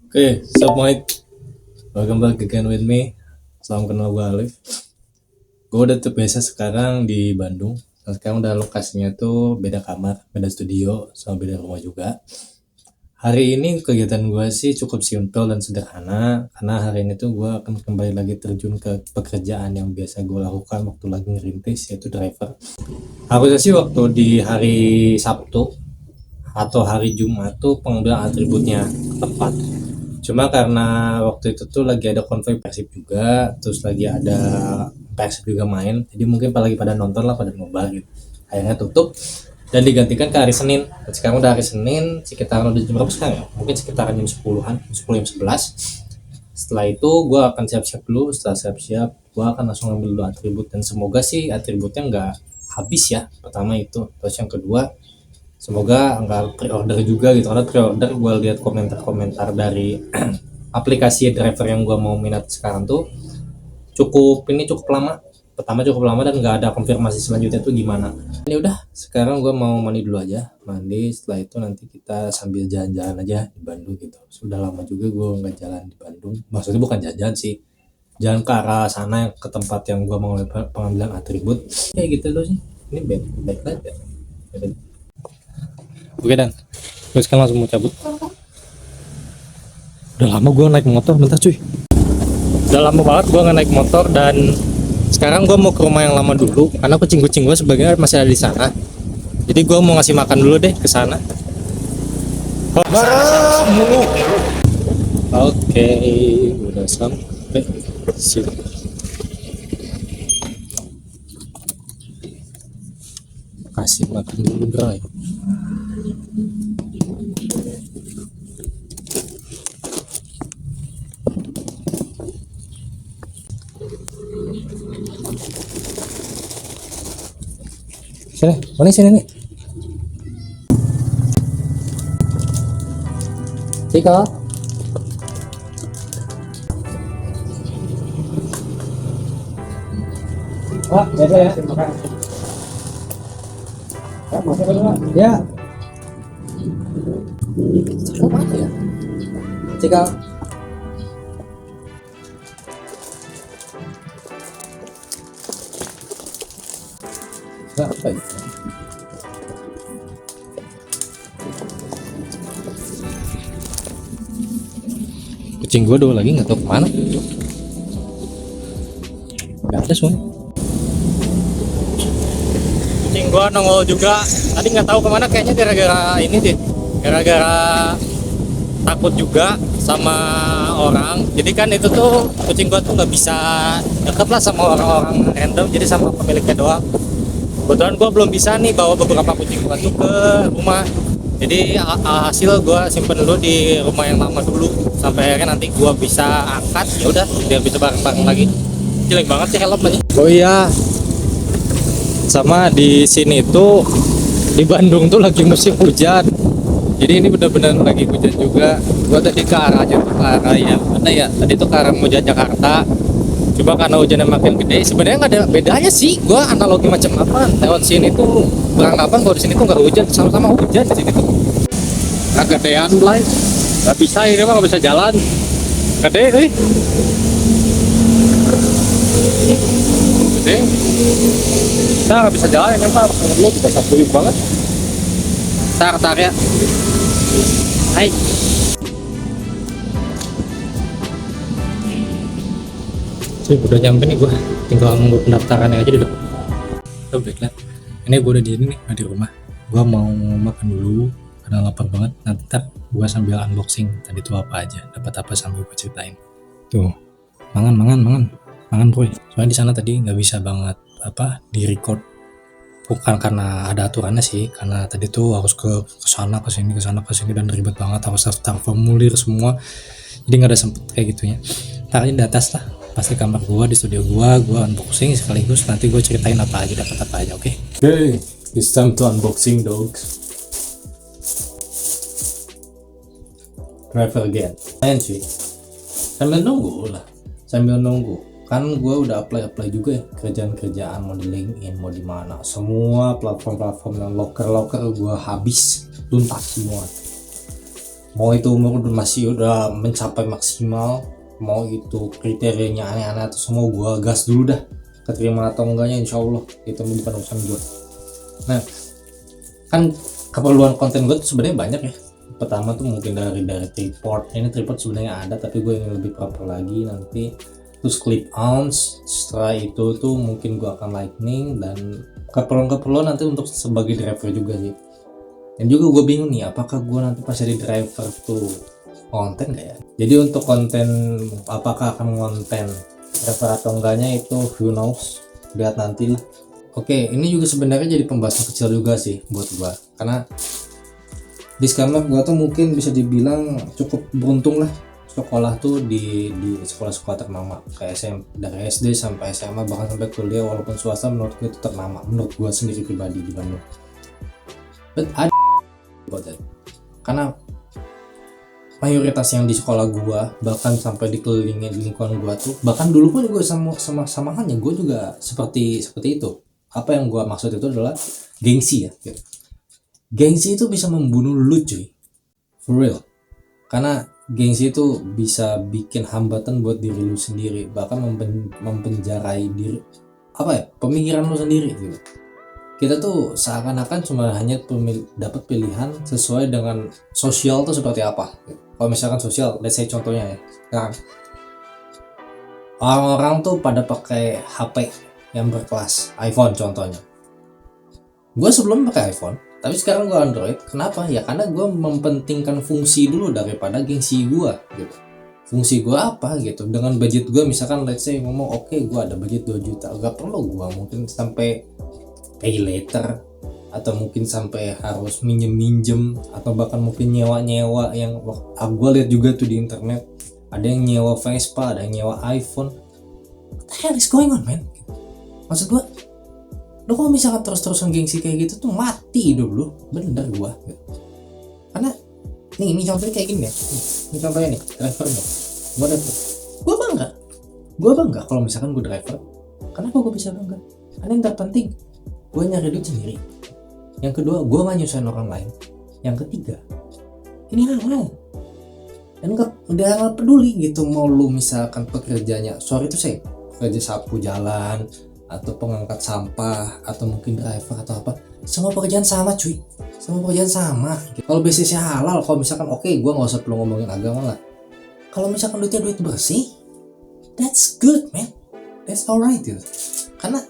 Oke, sup mate, welcome back again with me. Salam kenal, gue Alif. Gue udah terbiasa sekarang di Bandung. Dan sekarang udah lokasinya tuh beda kamar, beda studio, sama beda rumah juga. Hari ini kegiatan gue sih cukup simpel dan sederhana. Karena hari ini tuh gue akan kembali lagi terjun ke pekerjaan yang biasa gue lakukan waktu lagi ngerintis, yaitu driver. Harusnya sih waktu di hari Sabtu atau hari Jumat tuh pengambilan atributnya tepat. Cuma karena waktu itu tuh lagi ada konvoy Persib juga, terus lagi ada Persib juga main, jadi mungkin lagi pada nonton lah, pada nobar gitu. Akhirnya tutup dan digantikan ke hari Senin. Dan sekarang udah hari Senin, sekitar udah jam berapa sekarang ya? Mungkin sekitaran jam 10-an, 10 jam 11. Setelah itu gue akan siap-siap dulu. Setelah siap-siap, gue akan langsung ambil dulu atribut, dan semoga sih atributnya nggak habis ya. Pertama itu, terus yang kedua, semoga nggak pre-order juga gitu, karena pre-order gue lihat komentar-komentar dari aplikasi driver yang gue mau minat sekarang tuh cukup lama. Pertama cukup lama dan nggak ada konfirmasi selanjutnya tuh gimana. Ini udah, sekarang gue mau mandi dulu aja. Mandi, setelah itu nanti kita sambil jalan-jalan aja di Bandung gitu. Sudah lama juga gue nggak jalan di Bandung, maksudnya bukan jalan sih, jalan ke arah sana, ke tempat yang gue mau pengambilan atribut kayak gitu loh sih. Ini baik aja. Oke dan gue sekarang langsung mau cabut. Udah lama gue naik motor, bentar cuy. Udah lama banget gue nggak naik motor, dan sekarang gue mau ke rumah yang lama dulu karena kucing-kucing gue sebagian masih ada di sana. Jadi gue mau ngasih makan dulu deh ke sana. Oke, udah sampai. Sip. Kasih makan dulu dry. Sini, mana sini nih? Cika. Wah, biasa ya. Makan. Ya. Cika apa ya? Cika. Nggak apa ya? Kucing gue dua lagi nggak tahu kemana. Nggak ada semua. Kucing gue nongol juga. Tadi nggak tahu kemana, kayaknya gara-gara ini deh. Gara-gara takut juga sama orang. Jadi kan itu tuh kucing gue tuh nggak bisa deket lah sama orang-orang random. Jadi sama pemiliknya doang. Kebetulan gue belum bisa nih bawa beberapa kucing gue tuh ke rumah. Jadi hasil gue simpen dulu di rumah yang lama dulu sampai akhirnya nanti gue bisa angkat, ya udah biar bisa bareng-bareng lagi. Jelek banget sih helm aja. Oh iya, sama di sini tuh di Bandung tuh lagi musim hujan. Jadi ini benar-benar lagi hujan juga. Gue tadi ke arahnya tuh ke arah yang mana ya? Tadi tuh ke arah Moja Jakarta. Coba karena hujannya makin gede, sebenarnya nggak ada bedanya sih. Gua analogi macam apa lewat sini tuh beranggapan kalau di sini tuh nggak hujan, sama-sama hujan di sini tuh. Nggak gedean Blay, nggak bisa, ini mah nggak bisa jalan. Gede, gede. Kita nggak bisa jalan, ini mah lu bisa sabtu banget. Tar ya. Hai. Udah nyampe nih, gue tinggal nunggu pendaftarannya aja di depan. Oh baiklah, ini gue udah di ini nih, di rumah. Gue mau makan dulu karena lapar banget. Nanti gue sambil unboxing tadi tuh apa aja, dapat apa sambil gue ceritain. Tuh, mangan boy. Soalnya di sana tadi nggak bisa banget apa di record. Bukan karena ada aturannya sih, karena tadi tuh harus ke sana ke sini dan ribet banget, harus daftar formulir semua. Jadi nggak ada sempet kayak gitunya. Ntar di atas lah, pasti kamar gua, di studio gua unboxing sekaligus nanti gua ceritain apa aja, dapat apa aja. Oke, it's time to unboxing dogs. Travel again. Main sih, sambil nunggu kan gue udah apply juga ya kerjaan mau di LinkedIn, mau di mana, semua platform yang loker gue habis tuntas semua. mau itu umur masih udah mencapai maksimal, mau itu kriterianya aneh-aneh atau semua gue gas dulu dah, keterima atau enggaknya insya Allah itu bukan urusan gue. Nah kan keperluan konten gue tuh sebenarnya banyak ya. Pertama tuh mungkin dari tripod, ini tripod sebenarnya ada tapi gue ingin lebih proper lagi nanti. Terus clip on, setelah itu tuh mungkin gue akan lightning, dan keperluan nanti untuk sebagai driver juga sih. Dan juga gue bingung nih apakah gue nanti pas jadi driver tuh konten gak ya. Jadi untuk konten apakah akan konten driver atau enggaknya itu who knows, lihat nanti lah. Oke, ini juga sebenarnya jadi pembahasan kecil juga sih buat gue, karena disclaimer gue tuh mungkin bisa dibilang cukup beruntung lah sekolah tuh di sekolah-sekolah ternama kayak dari SD sampai SMA bahkan sampai kuliah, walaupun swasta menurut gue itu ternama menurut gue sendiri pribadi di Bandung. But ada karena mayoritas yang di sekolah gue, bahkan sampai dikelilingi di lingkungan gue tuh, bahkan dulu pun gue sama halnya gue juga seperti itu. Apa yang gue maksud itu adalah gengsi ya gitu. Gengsi itu bisa membunuh lu cuy, for real. Karena gengsi itu bisa bikin hambatan buat diri lu sendiri, bahkan mempenjarai diri pemikiran lu sendiri gitu. Kita tuh seakan-akan cuma hanya dapat pilihan sesuai dengan sosial tuh seperti apa gitu. Kalau misalkan sosial, let's say contohnya ya, sekarang orang-orang tuh pada pakai HP yang berkelas, iPhone contohnya. Gue sebelum pakai iPhone, tapi sekarang gue Android. Kenapa? Ya karena gue mempentingkan fungsi dulu daripada gengsi gue gitu. Fungsi gue apa gitu, dengan budget gue misalkan let's say ngomong oke, gue ada budget 2 juta, gak perlu gue mungkin sampai pay later, atau mungkin sampai harus minjem atau bahkan mungkin nyewa yang gue lihat juga tuh di internet, ada yang nyewa Vespa, ada yang nyewa iPhone. What the hell is going on man? Maksud gue, lo kalau misalkan terus-terusan gengsi kayak gitu tuh mati hidup lo, bener gua gitu. Karena ini contohnya kayak gini ya, ini contohnya nih driver nih, gua bangga kalau misalkan gua driver. Kenapa gua bisa bangga? Karena yang terpenting gua nyari duit sendiri, yang kedua gua nggak nyusahin orang lain, yang ketiga ini halal dan nggak peduli gitu mau lu misalkan pekerjanya kerja sapu jalan atau pengangkat sampah atau mungkin driver atau apa, semua pekerjaan sama cuy, semua pekerjaan sama. Kalau bisnisnya halal, kalau misalkan oke, gue nggak usah perlu ngomongin agama lah. Kalau misalkan duitnya duit bersih, that's good man, that's alright gitu. Karena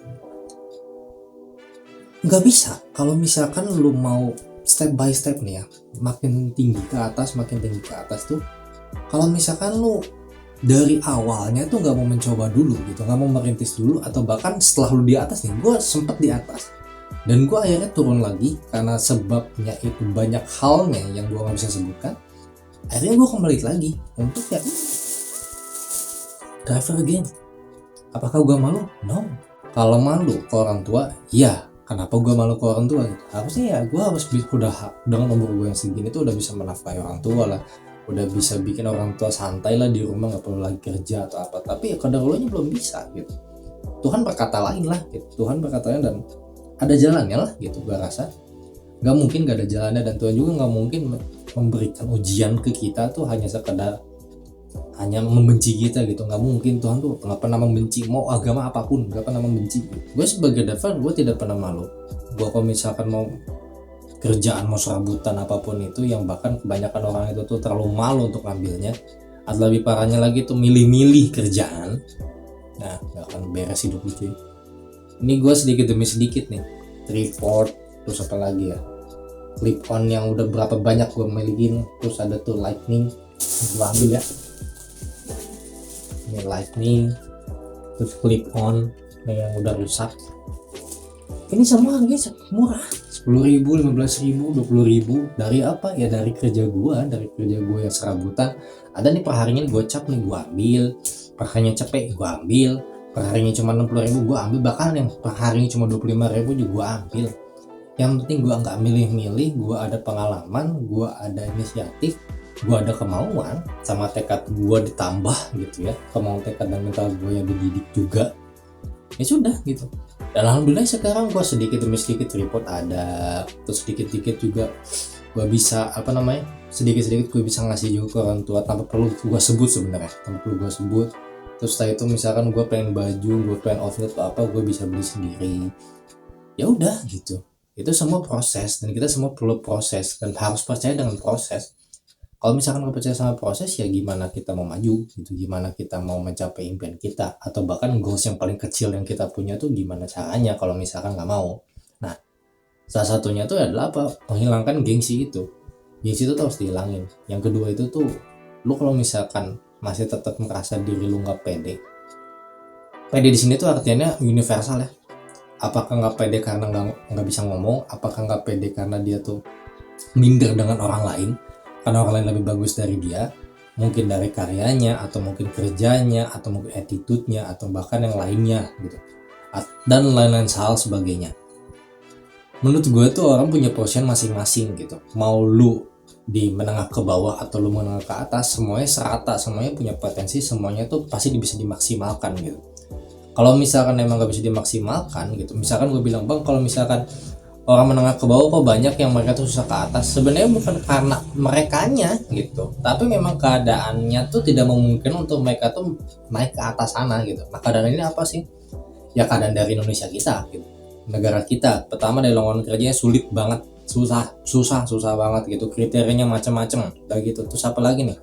nggak bisa kalau misalkan lu mau step by step nih ya, makin tinggi ke atas tuh, kalau misalkan lu dari awalnya tuh nggak mau mencoba dulu gitu, nggak mau merintis dulu, atau bahkan setelah lu di atas nih, gue sempet di atas dan gue akhirnya turun lagi karena sebabnya itu banyak halnya yang gue nggak bisa sebutkan. Akhirnya gue kembali lagi untuk ya driver again. Apakah gue malu? No. Kalau malu ke orang tua, iya. Kenapa gue malu ke orang tua? Gitu. Harusnya ya gue harus udah dengan umur gue yang segini tuh udah bisa menafkahi orang tua lah, udah bisa bikin orang tua santai lah di rumah, nggak perlu lagi kerja atau apa. Tapi ya kedaulanya belum bisa gitu. Tuhan berkata lain lah gitu. Tuhan berkatanya dan ada jalannya lah gitu. Gue rasa nggak mungkin nggak ada jalannya, dan Tuhan juga nggak mungkin memberikan ujian ke kita tuh hanya sekedar hanya membenci kita gitu. Nggak mungkin, Tuhan tuh nggak pernah membenci, mau agama apapun nggak pernah membenci. Gue sebagai driver gue tidak pernah malu. Gue kalau misalkan mau kerjaan, mau serabutan apapun itu, yang bahkan kebanyakan orang itu tuh terlalu malu untuk ngambilnya, atau lebih parahnya lagi tuh milih-milih kerjaan, nah gak akan beres hidup lu cuy. Ini gue sedikit demi sedikit nih, tripod, terus apa lagi ya, clip on yang udah berapa banyak gue milikin, terus ada tuh lightning, gue ambil ya, ini lightning, terus clip on yang udah rusak. Ini semua harganya murah, 10.000, 15.000, 20.000. Dari apa ya? Dari kerja gua yang serabutan. Ada nih perharinya gue cap nih, gua ambil. Perharinya cepet gua ambil. Perharinya cuma 60.000 gua ambil. Bahkan yang perharinya cuma 25.000 juga gua ambil. Yang penting gua nggak milih-milih, gua ada pengalaman, gua ada inisiatif, gua ada kemauan, sama tekad gua ditambah gitu ya. Kemauan, tekad dan mental gua yang dididik juga. Ya sudah gitu. Dan alhamdulillah sekarang gue sedikit demi sedikit tripod ada, terus sedikit-sedikit juga gue bisa sedikit-sedikit gue bisa ngasih juga ke orang tua tanpa perlu gue sebut sebenarnya, tanpa perlu gue sebut. Terus setelah itu misalkan gue pengen baju, gue pengen outfit atau apa, gue bisa beli sendiri. Ya udah gitu. Itu semua proses dan kita semua perlu proses dan harus percaya dengan proses. Kalau misalkan nggak percaya sama proses, ya gimana kita mau maju gitu, gimana kita mau mencapai impian kita, atau bahkan goals yang paling kecil yang kita punya tuh gimana caranya kalau misalkan nggak mau. Nah, salah satunya tuh adalah apa? Menghilangkan gengsi itu. Gengsi itu tuh harus dihilangin. Yang kedua itu tuh, lu kalau misalkan masih tetap merasa diri lu nggak pede, pede di sini tuh artinya universal ya. Apakah nggak pede karena nggak bisa ngomong, apakah nggak pede karena dia tuh minder dengan orang lain, karena orang lain lebih bagus dari dia, mungkin dari karyanya, atau mungkin kerjanya, atau mungkin attitude-nya, atau bahkan yang lainnya gitu, dan lain-lain hal sebagainya. Menurut gue tuh orang punya portion masing-masing gitu, mau lu di menengah ke bawah atau lu menengah ke atas, semuanya serata, semuanya punya potensi, semuanya tuh pasti bisa dimaksimalkan gitu. Kalau misalkan emang gak bisa dimaksimalkan gitu, misalkan gue bilang, bang kalau misalkan orang menengah ke bawah kok banyak yang mereka tuh susah ke atas, sebenarnya bukan karena merekanya gitu, tapi memang keadaannya tuh tidak memungkinkan untuk mereka tuh naik ke atas sana gitu. Nah keadaan ini apa sih? Ya keadaan dari Indonesia kita gitu, negara kita. Pertama dari lowongan kerjanya sulit banget, susah banget gitu, kriterianya macam-macam kayak gitu. Terus apa lagi nih,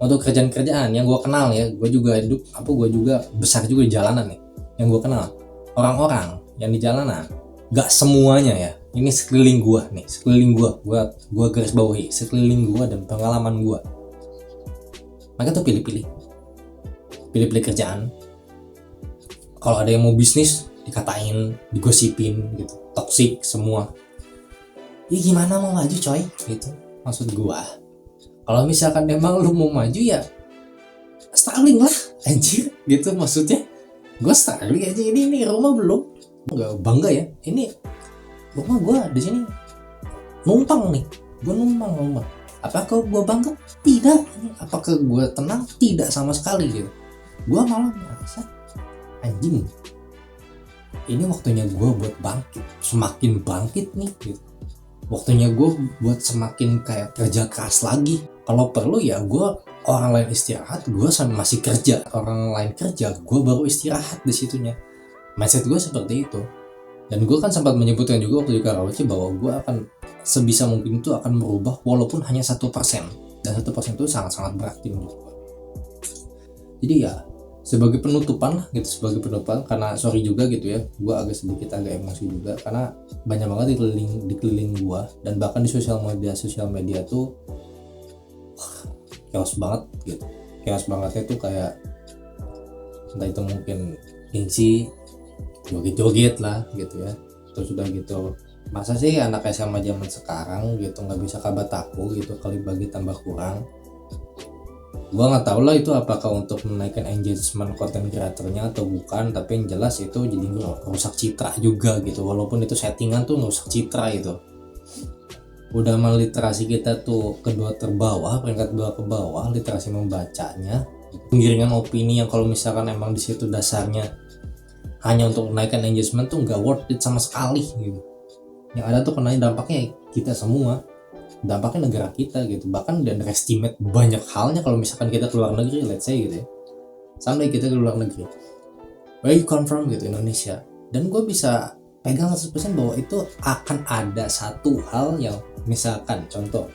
untuk kerjaan yang gue kenal ya, gue juga besar juga di jalanan nih, yang gue kenal orang-orang yang di jalanan, gak semuanya ya, ini sekeliling gue garis bawahi, sekeliling gue dan pengalaman gue, mereka tuh pilih-pilih kerjaan. Kalau ada yang mau bisnis dikatain, digosipin gitu, toksik semua. Ya gimana mau maju coy gitu, maksud gue. Kalau misalkan emang lu mau maju ya struggling lah anjir gitu, maksudnya gue struggling aja. Ini rumah belum, nggak bangga ya, ini rumah gue di sini numpang nih, gue numpang rumah. Apakah gue bangga? Tidak. Apakah gue tenang? Tidak sama sekali gitu. Gue malah merasa anjing, ini waktunya gue buat bangkit, semakin bangkit nih gitu. Waktunya gue buat semakin kayak kerja keras lagi. Kalau perlu ya gue, orang lain istirahat, gue masih kerja. Orang lain kerja, gue baru istirahat di situnya. Mindset gue seperti itu. Dan gue kan sempat menyebutkan juga waktu di Karawaci bahwa gue akan sebisa mungkin itu akan merubah walaupun hanya 1%. Dan 1% itu sangat-sangat berarti menurut gue. Jadi ya sebagai penutupan lah gitu, karena sorry juga gitu ya, gue agak emosi juga karena banyak banget dikeliling gue, dan bahkan di sosial media tuh chaos banget gitu. Chaos bangetnya tuh kayak entah itu mungkin gengsi, joget-joget lah gitu ya. Terus udah gitu, masa sih anak SMA zaman sekarang gitu nggak bisa kabar taku gitu, kali bagi tambah kurang. Gua nggak tahu lah itu apakah untuk menaikkan engagement konten kreatornya atau bukan, tapi yang jelas itu jadi rusak citra juga gitu. Walaupun itu settingan tuh rusak citra itu. Udah mah literasi kita tuh peringkat 2 ke bawah literasi membacanya. Penggiringan opini yang kalau misalkan emang di situ dasarnya hanya untuk menaikkan engagement tuh nggak worth it sama sekali gitu. Yang ada tuh kena dampaknya kita semua, dampaknya negara kita gitu. Bahkan dan estimate banyak halnya kalau misalkan kita keluar negeri, let's say gitu ya, sampai kita keluar negeri, where you come from gitu, Indonesia, dan gue bisa pegang 100% bahwa itu akan ada satu hal yang misalkan contoh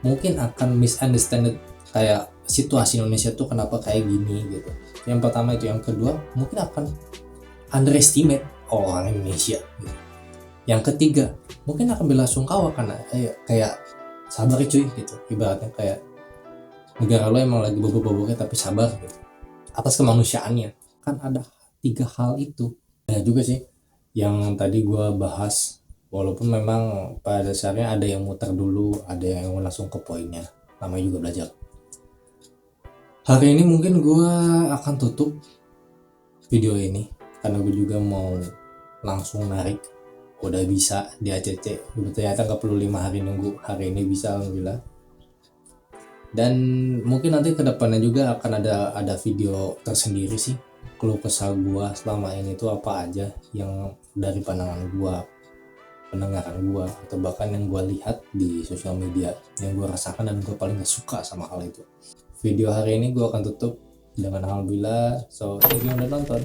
mungkin akan misunderstand kayak situasi Indonesia tuh kenapa kayak gini gitu. Yang pertama itu, yang kedua mungkin akan underestimate orang Indonesia gitu. Yang ketiga mungkin akan belasungkawa karena kayak sabar cuy gitu, ibaratnya kayak negara lo emang lagi bobok-boboknya tapi sabar gitu atas kemanusiaannya. Kan ada 3 hal itu. Nah juga sih yang tadi gue bahas, walaupun memang pada dasarnya ada yang muter dulu, ada yang langsung ke poinnya, namanya juga belajar. Hari ini mungkin gue akan tutup video ini karena gue juga mau langsung narik, udah bisa di ACC, ternyata gak perlu 5 hari nunggu, hari ini bisa alhamdulillah. Dan mungkin nanti kedepannya juga akan ada video tersendiri sih, keluh kesah gue selama ini tuh apa aja yang dari pandangan gue pendengaran gue atau bahkan yang gue lihat di sosial media, yang gue rasakan dan gue paling gak suka sama hal itu. Video hari ini gue akan tutup dengan alhamdulillah. So thank you udah nonton.